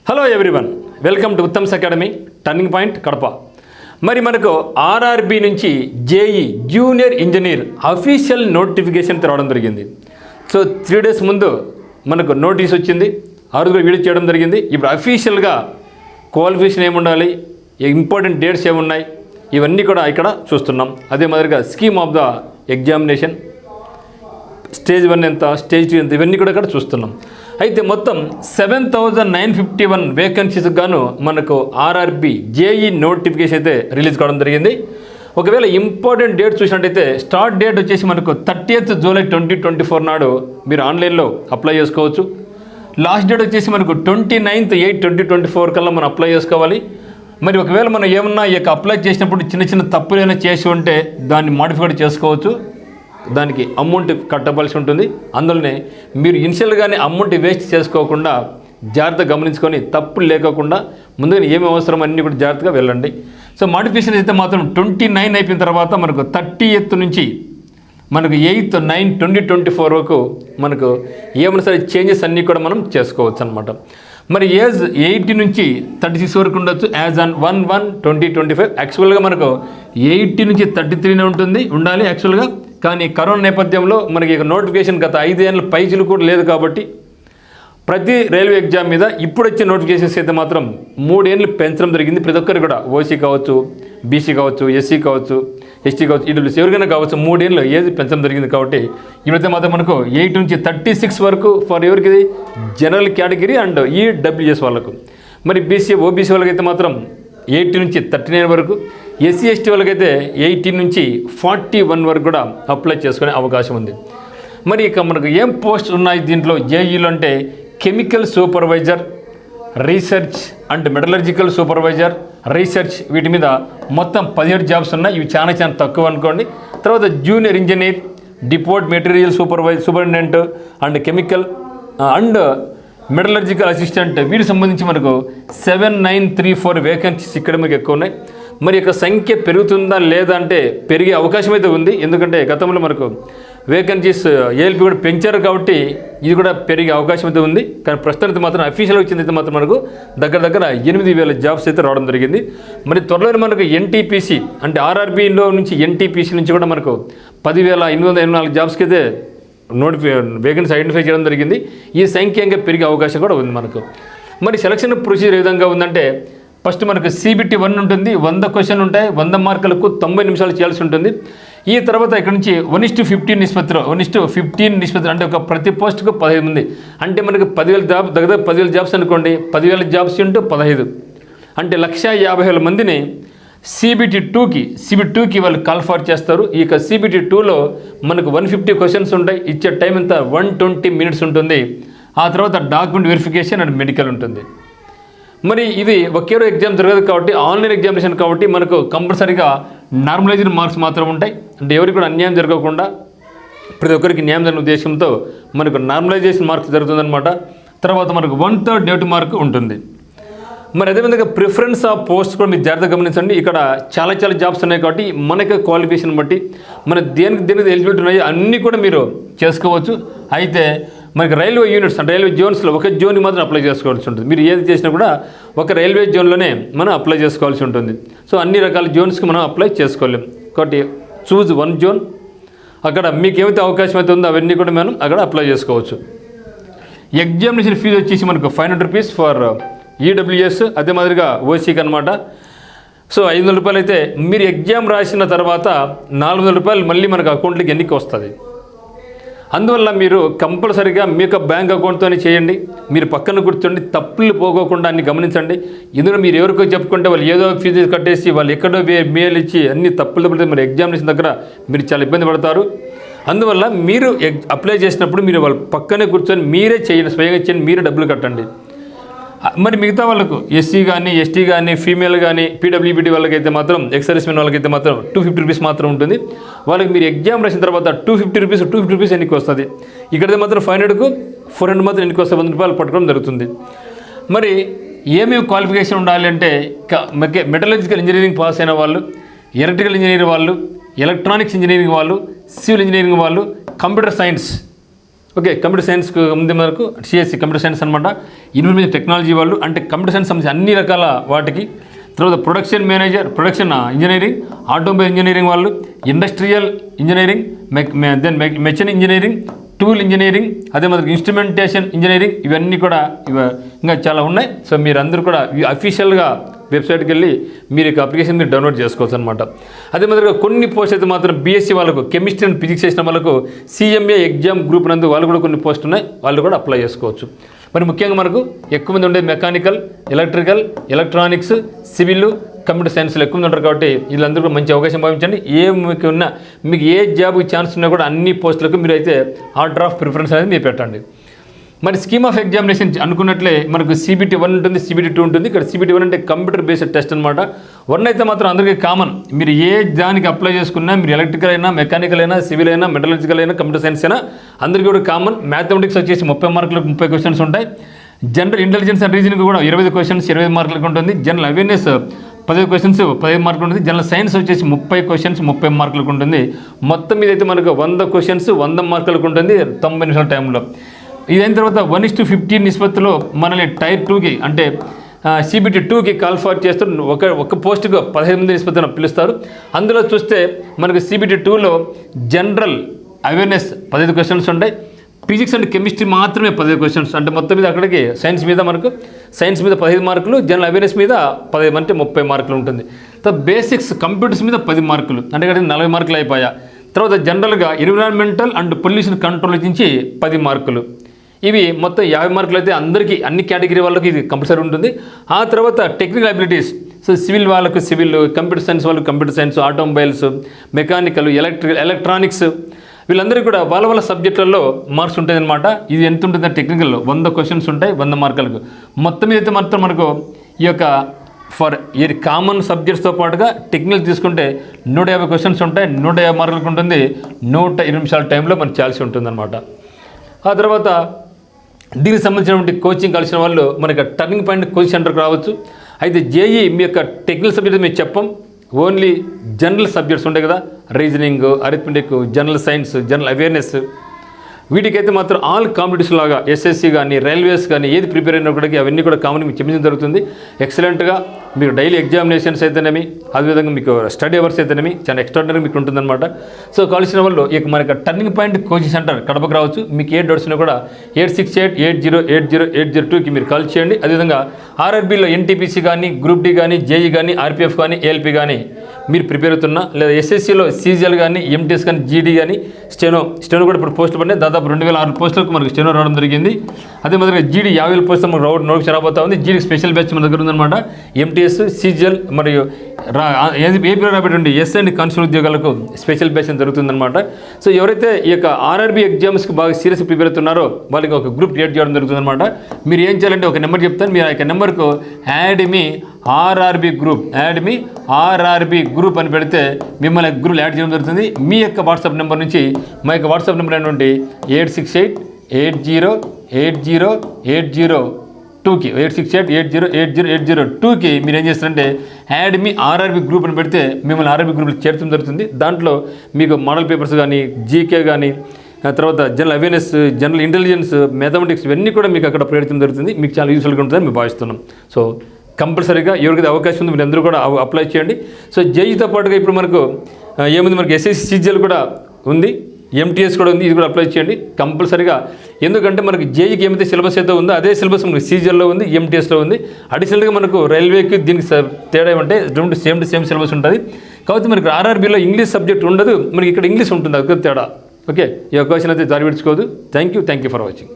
Hello everyone, welcome to Uttam's academy turning point Kadapa. మరి మనకు RRB నుంచి JEE junior engineer official notification రావడం జరిగింది. సో 3 days ముందు మనకు నోటీస్ వచ్చింది, ఆ రోజు వీడియో చేయడం జరిగింది. ఇప్పుడు అఫీషియల్గా క్వాలిఫికేషన్ ఏముండాలి, ఇంపార్టెంట్ డేట్స్ ఏమున్నాయి, ఇవన్నీ కూడా ఇక్కడ చూస్తున్నాం. అదే మాదిరిగా scheme of the examination, stage 1 ఎంత, స్టేజ్ 2 ఎంత, ఇవన్నీ కూడా ఇక్కడ చూస్తున్నాం. అయితే మొత్తం 7,951 వేకెన్సీస్ గాను మనకు ఆర్ఆర్బి జేఈ నోటిఫికేషన్ అయితే రిలీజ్ కావడం జరిగింది. ఒకవేళ ఇంపార్టెంట్ డేట్ చూసినట్టయితే స్టార్ట్ డేట్ వచ్చేసి మనకు 30th July 2024 నాడు మీరు ఆన్లైన్లో అప్లై చేసుకోవచ్చు. లాస్ట్ డేట్ వచ్చేసి మనకు 29th August 2024 కల్లా మనం అప్లై చేసుకోవాలి. మరి ఒకవేళ మనం ఏమన్నా ఈ యొక్క అప్లై చేసినప్పుడు చిన్న చిన్న తప్పులు ఏమైనా చేసి ఉంటే దాన్ని మాడిఫై చేసుకోవచ్చు, దానికి అమౌంట్ కట్టవలసి ఉంటుంది. అందులోనే మీరు ఇనిషియల్గానే అమౌంట్ వేస్ట్ చేసుకోకుండా జాగ్రత్తగా గమనించుకొని తప్పులు లేకోకుండా ముందుగా ఏమి అవసరం అన్నీ కూడా జాగ్రత్తగా వెళ్ళండి. సో మోడిఫికేషన్ అయితే మాత్రం 29 అయిపోయిన తర్వాత మనకు 30th నుంచి మనకు 8th 9 2024 వరకు మనకు ఏమైనా సరే చేంజెస్ అన్నీ కూడా మనం చేసుకోవచ్చు అనమాట. మరి ఏజ్ 18 నుంచి 36 వరకు ఉండొచ్చు. యాజ్ ఆన్ 1/1/2025 యాక్చువల్గా మనకు 18 నుంచి 33 ఉండాలి యాక్చువల్గా. కానీ కరోనా నేపథ్యంలో మనకి నోటిఫికేషన్ గత 5 ఏళ్ళ పైచీలు కూడా లేదు కాబట్టి ప్రతి రైల్వే ఎగ్జామ్ మీద ఇప్పుడు వచ్చే నోటిఫికేషన్స్ అయితే మాత్రం 3 ఏళ్ళు పెంచడం జరిగింది. ప్రతి ఒక్కరు కూడా ఓసీ కావచ్చు, బీసీ కావచ్చు, ఎస్సీ కావచ్చు, ఎస్టీ కావచ్చు, ఈడబ్ల్యూసీ ఎవరికైనా కావచ్చు 3 ఏళ్ళు ఏజ్ పెంచడం జరిగింది. కాబట్టి ఇప్పుడైతే మాత్రం మనకు 8 నుంచి 36 వరకు ఫర్ ఎవరికి జనరల్ కేటగిరీ అండ్ ఈడబ్ల్యూఎస్ వాళ్ళకు. మరి బీసీ ఓబీసీ వాళ్ళకైతే మాత్రం 18 నుంచి 39 వరకు, ఎస్సీ ఎస్టీ వాళ్ళకైతే 18 నుంచి 41 వరకు కూడా అప్లై చేసుకునే అవకాశం ఉంది. మరి ఇక మనకు ఏం పోస్ట్ ఉన్నాయి దీంట్లో జేఈలో అంటే chemical supervisor, research and metallurgical supervisor, research, వీటి మీద మొత్తం 17 జాబ్స్ ఉన్నాయి. ఇవి చాలా తక్కువ అనుకోండి. తర్వాత junior engineer, deport material superintendent and chemical and metallurgical assistant, వీటికి సంబంధించి మనకు 7,934 వేకెన్సీస్ ఇక్కడ మీకు ఎక్కువ ఉన్నాయి. మరి యొక్క సంఖ్య పెరుగుతుందా లేదా అంటే పెరిగే అవకాశం అయితే ఉంది. ఎందుకంటే గతంలో మనకు వేకెన్సీస్ ఏఎల్పి కూడా పెంచారు కాబట్టి ఇది కూడా పెరిగే అవకాశం అయితే ఉంది. కానీ ప్రస్తుతానికి మాత్రం అఫీషియల్ వచ్చిందైతే మాత్రం మనకు దగ్గర 8,000 జాబ్స్ అయితే రావడం జరిగింది. మరి త్వరలో మనకు ఎన్టీపీసీ అంటే ఆర్ఆర్బీలో నుంచి ఎన్టీపీసీ నుంచి కూడా మనకు 10,884 జాబ్స్కి అయితే వేకెన్సీ ఐడెంటిఫై చేయడం జరిగింది. ఈ సంఖ్య ఇంకా పెరిగే అవకాశం కూడా ఉంది మనకు. మరి సెలక్షన్ ప్రొసీజర్ ఏ విధంగా ఉందంటే ఫస్ట్ మనకు CBT 1 ఉంటుంది, 100 క్వశ్చన్లు ఉంటాయి, 100 మార్కులకు 90 నిమిషాలు చేయాల్సి ఉంటుంది. ఈ తర్వాత ఇక్కడ నుంచి 1:15 నిష్పత్తిలో 1:15 నిష్పత్తి అంటే ఒక ప్రతి పోస్టుకు 15 మంది అంటే మనకు 10,000 జాబ్ దగ్గర 10,000 జాబ్స్ అనుకోండి, 10,000 జాబ్స్ ఇంటూ 15 అంటే 1,50,000 మందిని CBT 2కి వాళ్ళు కాల్ఫర్ చేస్తారు. ఈ యొక్క CBT 2లో మనకు 150 క్వశ్చన్స్ ఉంటాయి. ఇచ్చే టైం అంతా 120 minutes ఉంటుంది. ఆ తర్వాత డాక్యుమెంట్ వెరిఫికేషన్ అండ్ మెడికల్ ఉంటుంది. మరి ఇది ఒకే రోజు ఎగ్జామ్ జరగదు కాబట్టి ఆన్లైన్ ఎగ్జామినేషన్ కాబట్టి మనకు కంపల్సరీగా నార్మలైజ్డ్ మార్క్స్ మాత్రం ఉంటాయి. అంటే ఎవరికి కూడా అన్యాయం జరగకుండా ప్రతి ఒక్కరికి న్యాయం జరిగిన ఉద్దేశంతో మనకు నార్మలైజేషన్ మార్క్స్ జరుగుతుందన్నమాట. తర్వాత మనకు 1/3 డ్యూటీ మార్క్ ఉంటుంది. మరి అదేవిధంగా ప్రిఫరెన్స్ ఆఫ్ పోస్ట్ కూడా మీరు జాగ్రత్తగా గమనించండి. ఇక్కడ చాలా జాబ్స్ ఉన్నాయి కాబట్టి మనకి క్వాలిఫికేషన్ బట్టి మన దేనికి ఎలిజిబిలిటీ ఉన్నాయో అన్నీ కూడా మీరు చేసుకోవచ్చు. అయితే మనకి రైల్వే యూనిట్స్ అంటే రైల్వే జోన్స్లో ఒక జోన్కి మాత్రం అప్లై చేసుకోవాల్సి ఉంటుంది. మీరు ఏది చేసినా కూడా ఒక రైల్వే జోన్లోనే మనం అప్లై చేసుకోవాల్సి ఉంటుంది. సో అన్ని రకాల జోన్స్కి మనం అప్లై చేసుకోలేం కాబట్టి చూజ్ 1 జోన్. అక్కడ మీకు ఏమైతే అవకాశం అయితే ఉందో అవన్నీ కూడా మనం అక్కడ అప్లై చేసుకోవచ్చు. ఎగ్జామినేషన్ ఫీజు వచ్చేసి మనకు 500 rupees ఫర్ ఈడబ్ల్యూఎస్, అదే మాదిరిగా ఓసీకి అనమాట. సో 500 రూపాయలు అయితే మీరు ఎగ్జామ్ రాసిన తర్వాత 400 రూపాయలు మళ్ళీ మనకు అకౌంట్లోకి ఎన్నిక వస్తుంది. అందువల్ల మీరు కంపల్సరీగా మీ యొక్క బ్యాంక్ అకౌంట్తోనే చేయండి. మీరు పక్కన కూర్చోండి, తప్పులు పోకోకుండా అన్ని గమనించండి. ఎందుకంటే మీరు ఎవరికో చెప్పుకుంటే వాళ్ళు ఏదో ఫీజు కట్టేసి వాళ్ళు ఎక్కడో మెయిల్ ఇచ్చి అన్ని తప్పులు పడితే మీరు ఎగ్జామినేషన్ దగ్గర మీరు చాలా ఇబ్బంది పడతారు. అందువల్ల మీరు అప్లై చేసినప్పుడు మీరు వాళ్ళ పక్కనే కూర్చొని మీరే చేయండి, స్వయంగా చేయండి, మీరే డబ్బులు కట్టండి. మరి మిగతా వాళ్ళకు ఎస్సీ కానీ, ఎస్టీ కానీ, ఫీమేల్ కానీ, పీడబ్ల్యూబీటీ వాళ్ళకైతే మాత్రం, ఎక్స్ మెన్ వాళ్ళకైతే మాత్రం 250 rupees మాత్రం ఉంటుంది. వాళ్ళకి మీరు ఎగ్జామ్ రాసిన తర్వాత 250 rupees ఎన్నిక వస్తుంది. ఇక్కడైతే మాత్రం 500కు 400 మాత్రం ఎన్నిక వస్తుంది, 100 రూపాయలు పట్టుకోవడం జరుగుతుంది. మరి ఏమేమి క్వాలిఫికేషన్ ఉండాలి అంటే మెటలర్జికల్ ఇంజనీరింగ్ పాస్ అయిన వాళ్ళు, ఎలక్ట్రికల్ ఇంజనీరింగ్ వాళ్ళు, ఎలక్ట్రానిక్స్ ఇంజనీరింగ్ వాళ్ళు, సివిల్ ఇంజనీరింగ్ వాళ్ళు, కంప్యూటర్ సైన్స్ ఓకే, కంప్యూటర్ సైన్స్కి ఉంది మనకు సిఎస్సి కంప్యూటర్ సైన్స్ అనమాట. ఇన్ఫర్మేషన్ టెక్నాలజీ వాళ్ళు అంటే కంప్యూటర్ సైన్స్ సంబంధించి అన్ని రకాల వాటికి. తర్వాత production manager, production engineering, automobile engineering వాళ్ళు, industrial engineering, then machine engineering, tool engineering, అదే మనకి ఇన్స్ట్రుమెంటేషన్ ఇంజనీరింగ్, ఇవన్నీ కూడా ఇంకా చాలా ఉన్నాయి. సో మీరు అందరూ కూడా అఫీషియల్గా వెబ్సైట్కి వెళ్ళి మీరు యొక్క అప్లికేషన్ మీరు డౌన్లోడ్ చేసుకోవచ్చు అనమాట. అదే మాదిరిగా కొన్ని పోస్ట్ అయితే మాత్రం బీఎస్సీ వాళ్ళకు, కెమిస్ట్రీ అండ్ ఫిజిక్స్ చేసిన వాళ్ళకు సిఎంఏ ఎగ్జామ్ గ్రూప్ నందు వాళ్ళు కూడా కొన్ని పోస్ట్ ఉన్నాయి, వాళ్ళు కూడా అప్లై చేసుకోవచ్చు. మరి ముఖ్యంగా మనకు ఎక్కువ మంది ఉండేది mechanical, electrical, electronics, civil, computer సైన్స్లో ఎక్కువ మంది ఉంటారు. కాబట్టి వీళ్ళందరూ కూడా మంచి అవకాశం భావించండి. మీకు ఏ జాబ్కి ఛాన్స్ ఉన్నా కూడా అన్ని పోస్టులకు మీరు అయితే ఆర్డర్ ఆఫ్ ప్రిఫరెన్స్ అనేది మీరు పెట్టండి. మరి స్కీమ్ ఆఫ్ ఎగ్జామినేషన్ అనుకున్నట్లే మనకు CBT 1 ఉంటుంది, CBT 2 ఉంటుంది. ఇక్కడ CBT 1 అంటే కంప్యూటర్ బేస్డ్ టెస్ట్ అనమాట. 1 అయితే మాత్రం అందరికీ కామన్. మీరు ఏ దానికి అప్లై చేసుకున్నా, మీరు ఎలక్ట్రికల్ అయినా, మెకానికల్ అయినా, సివిల్ అయినా, మెటలర్జికల్ అయినా, కంప్యూటర్ సైన్స్ అయినా అందరికీ కూడా కామన్. మ్యాథమెటిక్స్ వచ్చేసి 30 మార్కులకు 30 క్వశ్చన్స్ ఉంటాయి. జనరల్ ఇంటెలిజెన్స్ అండ్ రీజనింగ్ కూడా 20 క్వశ్చన్స్ 25 మార్కులకు ఉంటుంది. జనరల్ అవేర్నెస్ 15 క్వశ్చన్స్ 15 మార్కులు ఉంటుంది. జనరల్ సైన్స్ వచ్చేసి 30 క్వశ్చన్స్ 30 మార్కులకు ఉంటుంది. మొత్తం మీద అయితే మనకు 100 క్వశ్చన్స్ 100 మార్కులకు ఉంటుంది 90 నిమిషాల టైంలో. ఇదైన తర్వాత 1:15 నిష్పత్తిలో మనల్ని టైర్ 2కి అంటే CBT 2కి కాల్ ఫార్ చేస్తూ ఒక పోస్టుకు 15 మంది నిష్పత్తిని పిలుస్తారు. అందులో చూస్తే మనకు CBT 2లో జనరల్ అవేర్నెస్ 15 క్వశ్చన్స్ ఉంటాయి. ఫిజిక్స్ అండ్ కెమిస్ట్రీ మాత్రమే 15 క్వశ్చన్స్. అంటే మొత్తం మీద అక్కడికి సైన్స్ మీద 15 మార్కులు, జనరల్ అవేర్నెస్ మీద 15 అంటే 30 మార్కులు ఉంటుంది. తర్వాత బేసిక్స్ కంప్యూటర్స్ మీద 10 మార్కులు, అంటే 40 మార్కులు అయిపోయా. తర్వాత జనరల్గా ఎన్విరాన్మెంటల్ అండ్ పొల్యూషన్ కంట్రోల్ నుంచి 10 మార్కులు. ఇవి మొత్తం 50 మార్కులు అయితే అందరికీ అన్ని కేటగిరీ వాళ్ళకి ఇది కంపల్సరీ ఉంటుంది. ఆ తర్వాత టెక్నికల్ అబిలిటీస్, సో సివిల్ వాళ్ళకు సివిల్, కంప్యూటర్ సైన్స్ వాళ్ళకు computer science, automobiles, mechanical, electronics వీళ్ళందరికీ కూడా వాళ్ళ సబ్జెక్టులలో మార్క్స్ ఉంటుంది అనమాట. ఇది ఎంత ఉంటుంది టెక్నికల్లో 100 క్వశ్చన్స్ ఉంటాయి 100 మార్కులకు. మొత్తం మీద అయితే మాత్రం మనకు ఈ యొక్క ఈ కామన్ సబ్జెక్ట్స్తో పాటుగా టెక్నికల్ తీసుకుంటే 150 క్వశ్చన్స్ ఉంటాయి, 150 మార్కులకు ఉంటుంది. 120 నిమిషాల టైంలో మనకు ఛాన్స్ ఉంటుంది అనమాట. ఆ తర్వాత దీనికి సంబంధించినటువంటి కోచింగ్ కలిసిన వాళ్ళు మనకి టర్నింగ్ పాయింట్ కోచింగ్ సెంటర్కి రావచ్చు. అయితే జేఈ మీ యొక్క టెక్నికల్ సబ్జెక్ట్ మేము చెప్పం, ఓన్లీ జనరల్ సబ్జెక్ట్స్ ఉంటాయి కదా, reasoning, arithmetic, general science, general awareness, వీటికైతే మాత్రం ఆల్ కాంపిటీషన్ లాగా SSC కానీ రైల్వేస్ కానీ ఏది ప్రిపేర్ అయినప్పటికీ అవన్నీ కూడా కామన్ మీకు చెప్పించడం జరుగుతుంది. ఎక్సలెంట్గా మీకు డైలీ ఎగ్జామినేషన్స్ అయితేనేమి, అదేవిధంగా మీకు స్టడీ అవర్స్ అయితేనేమి చాలా ఎక్స్ట్రాడినరీ మీకు ఉంటుందన్నమాట. సో కావాల్సిన వాళ్ళు ఇక మనకి టర్నింగ్ పాయింట్ కోచింగ్ సెంటర్ కడపకు రావచ్చు. మీకు ఏ డౌట్స్ ఉన్నా కూడా 8688080802కి మీరు కాల్ చేయండి. అదేవిధంగా RRBలో NTPC కానీ, గ్రూప్ D కానీ, JE కానీ, RPF కానీ, ALP కానీ మీరు ప్రిపేర్ అవుతున్నా, లేదా SSCలో CGL కానీ, MTS కానీ, GD కానీ, స్టెనో కూడా ఇప్పుడు పోస్టులు పడినాయి. దాదాపు 2006 పోస్టులకు మనకు స్టెనో రావడం జరిగింది. అదే మాదిరిగా GD 50,000 పోస్టులు మనకు నోటిఫికేషన్ రాబోతా ఉంది. GD స్పెషల్ బ్యాచ్ మన దగ్గర ఉందన్నమాట. MTS, CGL మరియు ఏపీలో రాబోయేటువంటి SN కానిస్టేబుల్ ఉద్యోగాలకు స్పెషల్ బ్యాచ్ జరుగుతుందన్నమాట. సో ఎవరైతే ఈ యొక్క RRB ఎగ్జామ్స్కి బాగా సీరియస్గా ప్రిపేర్ అవుతున్నారో వాళ్ళకి ఒక గ్రూప్ క్రియేట్ చేయడం జరుగుతుందన్నమాట. మీరు ఏం చేయాలంటే ఒక నెంబర్ చెప్తాను, మీరు ఆ యొక్క నెంబర్కు యాడ్ మీ RRB గ్రూప్ అని పెడితే మిమ్మల్ని గ్రూప్ యాడ్ చేయడం జరుగుతుంది. మీ యొక్క వాట్సాప్ నెంబర్ నుంచి మా యొక్క వాట్సాప్ నెంబర్ అయినటువంటి 8688080802కి 8688080802కి మీరు ఏం చేస్తారంటే యాడ్ మీ RRB గ్రూప్ అని పెడితే మిమ్మల్ని RRB గ్రూప్లో చేర్చడం జరుగుతుంది. దాంట్లో మీకు మోడల్ పేపర్స్ కానీ, జీకే కానీ, తర్వాత general awareness, general intelligence, mathematics ఇవన్నీ కూడా మీకు అక్కడ ప్రయత్నం జరుగుతుంది. మీకు చాలా యూస్ఫుల్గా ఉంటుందని మేము భావిస్తున్నాం. సో కంపల్సరీగా ఎవరికైతే అవకాశం ఉంది మీరు అందరూ కూడా అప్లై చేయండి. సో జేఈతో పాటుగా ఇప్పుడు మనకు ఏముంది, మనకి SSC CGL కూడా ఉంది, MTS కూడా ఉంది, ఇది కూడా అప్లై చేయండి కంపల్సరీగా. ఎందుకంటే మనకి జేఈకి ఏమైతే సిలబస్ అయితే ఉందో అదే సిలబస్ మనకి CGLలో ఉంది, MTSలో ఉంది. అడిషనల్గా మనకు రైల్వేకి దీనికి తేడా ఏమంటే రెండు సేమ్ సిలబస్ ఉంటుంది. కాబట్టి మనకి RRBలో ఇంగ్లీష్ సబ్జెక్ట్ ఉండదు, మనకి ఇక్కడ ఇంగ్లీష్ ఉంటుంది, అది తేడా. ఓకే, ఈ అవకాశం అయితే జారి విడుచుకోదు. Thank you for watching.